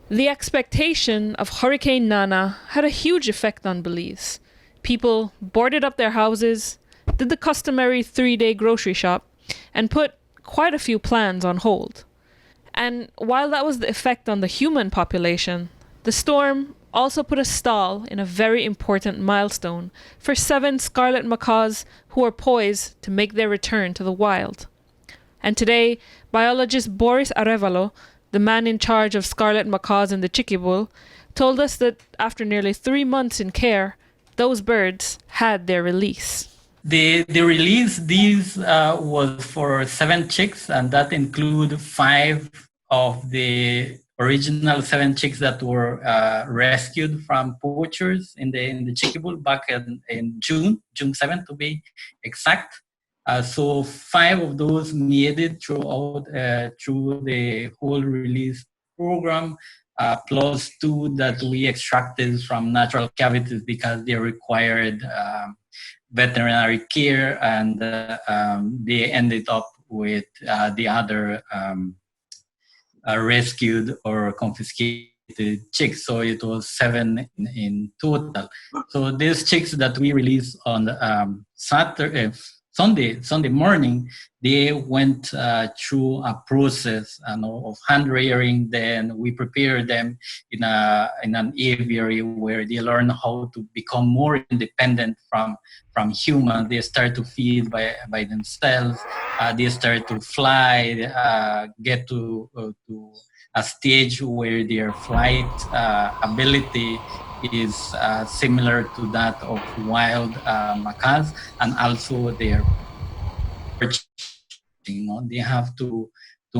The expectation of Hurricane Nana had a huge effect on Belize. People boarded up their houses, did the customary 3-day grocery shop, and put quite a few plans on hold. And while that was the effect on the human population, the storm also put a stall in a very important milestone for 7 scarlet macaws who are poised to make their return to the wild. And today, biologist Boris Arevalo, the man in charge of scarlet macaws in the Chiquibul, told us that after nearly 3 months in care, those birds had their release. The release these was for 7 chicks, and that include 5 of the original 7 chicks that were rescued from poachers in the Chiquibul back in June 7th to be exact. So 5 of those made it throughout through the whole release program, plus 2 that we extracted from natural cavities because they required veterinary care, and they ended up with the other rescued or confiscated chicks. So it was 7 in total. So these chicks that we released on Sunday morning, they went through a process of hand rearing. Then we prepare them in an aviary where they learn how to become more independent from humans. They start to feed by themselves. They start to fly, get to a stage where their flight ability is similar to that of wild macaws, and also their perching. They have to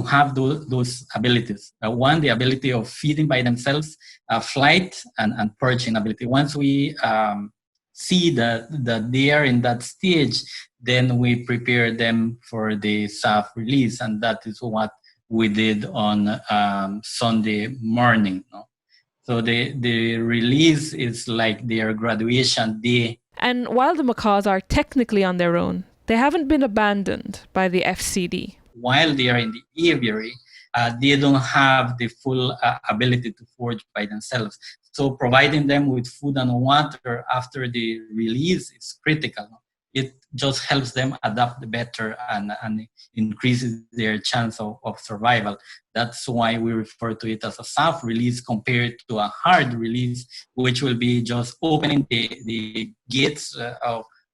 have those abilities. One, the ability of feeding by themselves, flight, and perching ability. Once we see that they are in that stage, then we prepare them for the soft release, and that is what we did on Sunday morning. So the release is like their graduation day. And while the macaws are technically on their own, they haven't been abandoned by the FCD. While they are in the aviary, they don't have the full ability to forage by themselves. So providing them with food and water after the release is critical. It just helps them adapt better and increases their chance of survival. That's why we refer to it as a soft release compared to a hard release, which will be just opening the gates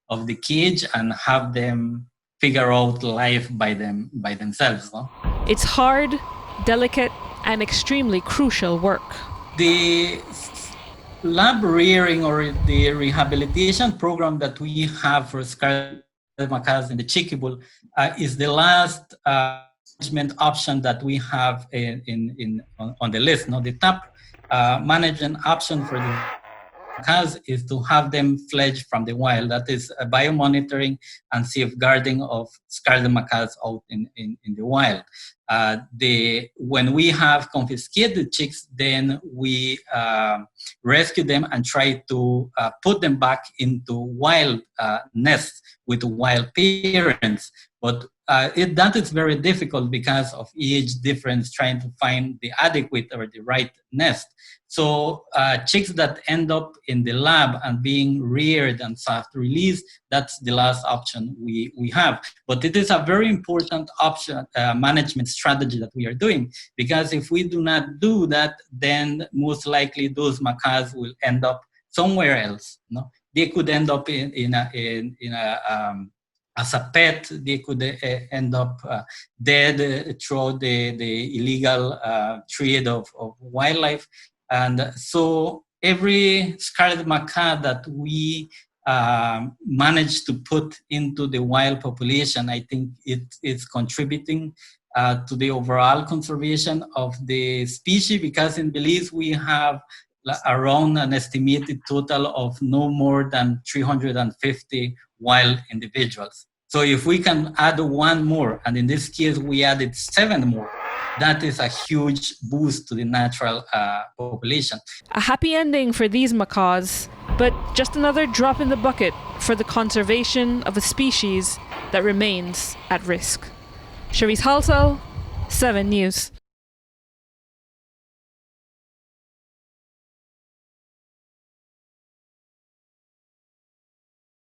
of the cage and have them figure out life by themselves. No? It's hard, delicate, and extremely crucial work. The lab rearing or the rehabilitation program that we have for scarlet macaws in the Chiquibul is the last management option that we have on the list. Now, the top management option for the macaws is to have them fledge from the wild. That is biomonitoring and safeguarding of scarlet macaws out in the wild. When we have confiscated chicks, then we rescue them and try to put them back into wild nests with wild parents. But that is very difficult because of age difference, trying to find the adequate or the right nest. So chicks that end up in the lab and being reared and soft released, that's the last option we have. But it is a very important option, management strategy that we are doing, because if we do not do that, then most likely those macaws will end up somewhere else. No? They could end up as a pet. They could end up dead through the illegal trade of wildlife. And so every scarlet macaw that we manage to put into the wild population, I think it is contributing to the overall conservation of the species, because in Belize we have around an estimated total of no more than 350 wild individuals. So if we can add 1 more, and in this case we added 7 more, that is a huge boost to the natural population. A happy ending for these macaws, but just another drop in the bucket for the conservation of a species that remains at risk. Cherise Halsall, 7 News.